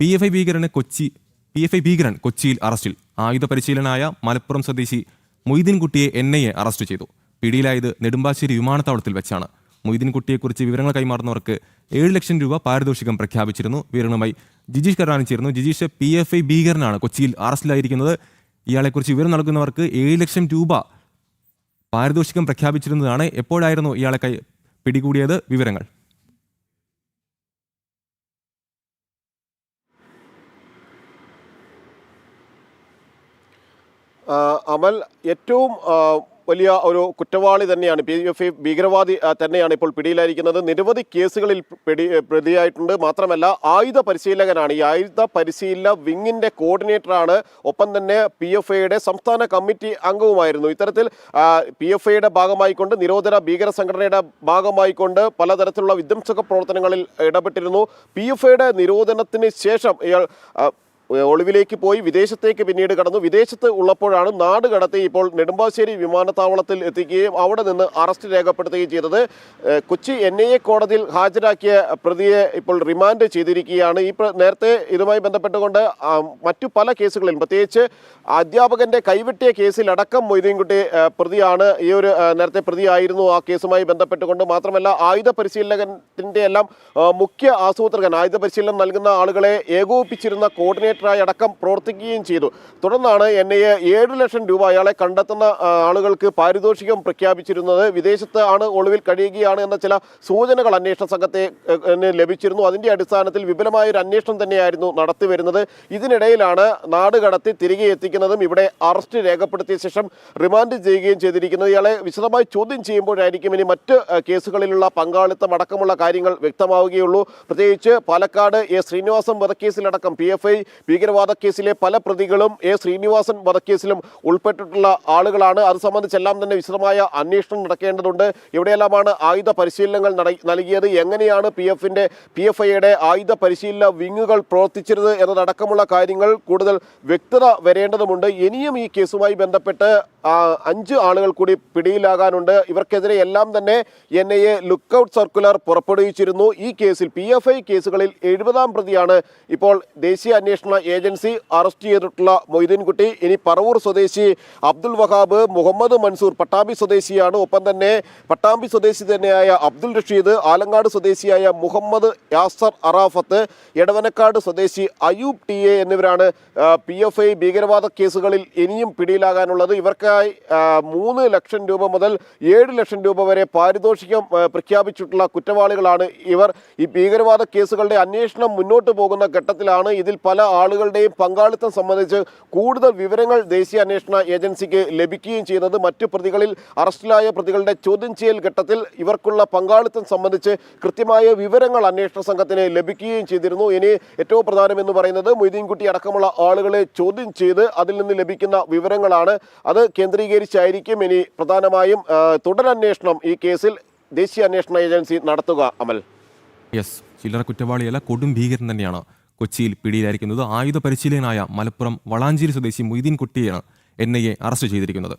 PFI ഭീകരൻ കൊച്ചിയിൽ അറസ്റ്റിൽ. ആയുധ പരിശീലനായ മലപ്പുറം സ്വദേശി മൊയ്തീൻകുട്ടിയെ NIA അറസ്റ്റ് ചെയ്തു. പിടിയിലായത് നെടുമ്പാശ്ശേരി വിമാനത്താവളത്തിൽ വെച്ചാണ്. മൊയ്തീൻകുട്ടിയെക്കുറിച്ച് വിവരങ്ങൾ കൈമാറുന്നവർക്ക് 7 ലക്ഷം രൂപ പാരിതോഷികം പ്രഖ്യാപിച്ചിരുന്നു. വിവരങ്ങളുമായി ജിജീഷ് കരാണി ചേർന്നു. ജിജീഷ്, PFI ഭീകരനാണ് കൊച്ചിയിൽ അറസ്റ്റിലായിരിക്കുന്നത്. ഇയാളെക്കുറിച്ച് വിവരം നൽകുന്നവർക്ക് 7 ലക്ഷം രൂപ പാരിതോഷികം പ്രഖ്യാപിച്ചിരുന്നതാണ്. എപ്പോഴായിരുന്നു ഇയാളെ പിടികൂടിയത്? വിവരങ്ങൾ. അമൽ, ഏറ്റവും വലിയ ഒരു കുറ്റവാളി തന്നെയാണ്, PFI ഭീകരവാദി തന്നെയാണ് ഇപ്പോൾ പിടിയിലായിരിക്കുന്നത്. നിരവധി കേസുകളിൽ പ്രതിയായിട്ടുണ്ട്. മാത്രമല്ല ആയുധ പരിശീലകനാണ്. ഈ ആയുധ പരിശീലന വിങ്ങിൻ്റെ കോർഡിനേറ്ററാണ്. ഒപ്പം തന്നെ PFIയുടെ സംസ്ഥാന കമ്മിറ്റി അംഗവുമായിരുന്നു. ഇത്തരത്തിൽ PFIയുടെ ഭാഗമായിക്കൊണ്ട്, നിരോധന ഭീകര സംഘടനയുടെ ഭാഗമായിക്കൊണ്ട് പലതരത്തിലുള്ള വിധ്വംസക പ്രവർത്തനങ്ങളിൽ ഇടപെട്ടിരുന്നു. PFIയുടെ നിരോധനത്തിന് ശേഷം ഇയാൾ ഒളിവിലേക്ക് പോയി വിദേശത്തേക്ക് പിന്നീട് കടന്നു. വിദേശത്ത് ഉള്ളപ്പോഴാണ് നാട് കടത്തി ഇപ്പോൾ നെടുമ്പാശ്ശേരി വിമാനത്താവളത്തിൽ എത്തിക്കുകയും അവിടെ നിന്ന് അറസ്റ്റ് രേഖപ്പെടുത്തുകയും ചെയ്തത്. കൊച്ചി NIA കോടതിയിൽ ഹാജരാക്കിയ പ്രതിയെ ഇപ്പോൾ റിമാൻഡ് ചെയ്തിരിക്കുകയാണ്. നേരത്തെ ഇതുമായി ബന്ധപ്പെട്ടുകൊണ്ട് മറ്റു പല കേസുകളിലും, പ്രത്യേകിച്ച് അധ്യാപകന്റെ കൈവെട്ടിയ കേസിലടക്കം മൊയ്തീൻകുട്ടി പ്രതിയാണ്. ഈ ഒരു നേരത്തെ പ്രതിയായിരുന്നു ആ കേസുമായി ബന്ധപ്പെട്ടുകൊണ്ട്. മാത്രമല്ല ആയുധ പരിശീലകന്റെ എല്ലാം മുഖ്യ ആസൂത്രകൻ, ആയുധ പരിശീലനം നൽകുന്ന ആളുകളെ ഏകോപിപ്പിച്ചിരുന്ന കോർഡിനേറ്ററായി അടക്കം പ്രവർത്തിക്കുകയും ചെയ്തു. തുടർന്നാണ് NIA 7 ലക്ഷം രൂപ അയാളെ കണ്ടെത്തുന്ന ആളുകൾക്ക് പാരിതോഷികം പ്രഖ്യാപിച്ചിരുന്നത്. വിദേശത്ത് ആണ്, ഒളിവിൽ കഴിയുകയാണ് എന്ന ചില സൂചനകൾ അന്വേഷണ സംഘത്തെ ലഭിച്ചിരുന്നു. അതിന്റെ അടിസ്ഥാനത്തിൽ വിപുലമായ ഒരു അന്വേഷണം തന്നെയായിരുന്നു നടത്തി വരുന്നത്. ഇതിനിടയിലാണ് നാട് കടത്തി തിരികെ എത്തിക്കുന്നതും ഇവിടെ അറസ്റ്റ് രേഖപ്പെടുത്തിയ ശേഷം റിമാൻഡ് ചെയ്യുകയും ചെയ്തിരിക്കുന്നത്. ഇയാളെ വിശദമായി ചോദ്യം ചെയ്യുമ്പോഴായിരിക്കും ഇനി മറ്റ് കേസുകളിലുള്ള പങ്കാളിത്തം അടക്കമുള്ള കാര്യങ്ങൾ വ്യക്തമാവുകയുള്ളൂ. പ്രത്യേകിച്ച് പാലക്കാട് ശ്രീനിവാസൻ വധക്കേസിലടക്കം PFI ഭീകരവാദ കേസിലെ പല പ്രതികളും ശ്രീനിവാസൻ വധക്കേസിലും ഉൾപ്പെട്ടിട്ടുള്ള ആളുകളാണ്. അത് സംബന്ധിച്ചെല്ലാം തന്നെ വിശദമായ അന്വേഷണം നടക്കേണ്ടതുണ്ട്. എവിടെയെല്ലാമാണ് ആയുധ പരിശീലനങ്ങൾ നൽകിയത്, എങ്ങനെയാണ് PFIയുടെ ആയുധ പരിശീലന വിങ്ങുകൾ പ്രവർത്തിച്ചിരുന്നത് എന്നതടക്കമുള്ള കാര്യങ്ങൾ കൂടുതൽ വ്യക്തത വരേണ്ടതുണ്ട്. ഇനിയും ഈ കേസുമായി ബന്ധപ്പെട്ട് 5 ആളുകൾ കൂടി പിടിയിലാകാനുണ്ട്. ഇവർക്കെതിരെ എല്ലാം തന്നെ NIA ലുക്കൌട്ട് സർക്കുലർ പുറപ്പെടുവിച്ചിരുന്നു. ഈ കേസിൽ PFI കേസുകളിൽ 70-ാം പ്രതിയാണ് ഇപ്പോൾ ദേശീയ അന്വേഷണ ഏജൻസി അറസ്റ്റ് ചെയ്തിട്ടുള്ള മൊയ്തീൻകുട്ടി. ഇനി പറവൂർ സ്വദേശി അബ്ദുൽ വഹാബ്, മുഹമ്മദ് മൻസൂർ പട്ടാമ്പി സ്വദേശിയാണ്. ഒപ്പം തന്നെ പട്ടാമ്പി സ്വദേശി തന്നെയായ അബ്ദുൽ റഷീദ്, ആലങ്ങാട് സ്വദേശിയായ മുഹമ്മദ് യാസർ അറാഫത്ത്, എടവനക്കാട് സ്വദേശി അയൂബ് TA എന്നിവരാണ് PFI ഭീകരവാദ കേസുകളിൽ ഇനിയും പിടിയിലാകാനുള്ളത്. ഇവർക്കായി 3 ലക്ഷം രൂപ മുതൽ 7 ലക്ഷം രൂപ വരെ പാരിതോഷികം പ്രഖ്യാപിച്ചിട്ടുള്ള കുറ്റവാളികളാണ് ഇവർ. ഈ ഭീകരവാദ കേസുകളുടെ അന്വേഷണം മുന്നോട്ട് പോകുന്ന ഘട്ടത്തിലാണ് ഇതിൽ പല ആളുകളുടെയും പങ്കാളിത്തം സംബന്ധിച്ച് കൂടുതൽ വിവരങ്ങൾ ദേശീയ അന്വേഷണ ഏജൻസിക്ക് ലഭിക്കുകയും ചെയ്യുന്നത്. മറ്റു പ്രതികളിൽ അറസ്റ്റിലായ പ്രതികളുടെ ചോദ്യം ചെയ്യൽ ഘട്ടത്തിൽ ഇവർക്കുള്ള പങ്കാളിത്തം സംബന്ധിച്ച് കൃത്യമായ വിവരങ്ങൾ അന്വേഷണ സംഘത്തിന് ലഭിക്കുകയും ചെയ്തിരുന്നു. ഇനി ഏറ്റവും പ്രധാനമെന്ന് പറയുന്നത് മൊയ്തീൻകുട്ടി അടക്കമുള്ള ആളുകളെ ചോദ്യം ചെയ്ത് അതിൽ നിന്ന് ലഭിക്കുന്ന വിവരങ്ങളാണ്. അത് കേന്ദ്രീകരിച്ചായിരിക്കും ഇനി പ്രധാനമായും തുടരന്വേഷണം ഈ കേസിൽ ദേശീയ അന്വേഷണ ഏജൻസി നടത്തുക. അമൽ, ചില്ലറ കുറ്റവാളിയല്ല, കൊടും ഭീകരൻ തന്നെയാണ് കൊച്ചിയിൽ പിടിയിലായിരിക്കുന്നത്. ആയുധ പരിശീലകനായ മലപ്പുറം വളാഞ്ചേരി സ്വദേശി മൊയ്തീൻകുട്ടിയെയാണ് NIA അറസ്റ്റ് ചെയ്തിരിക്കുന്നത്.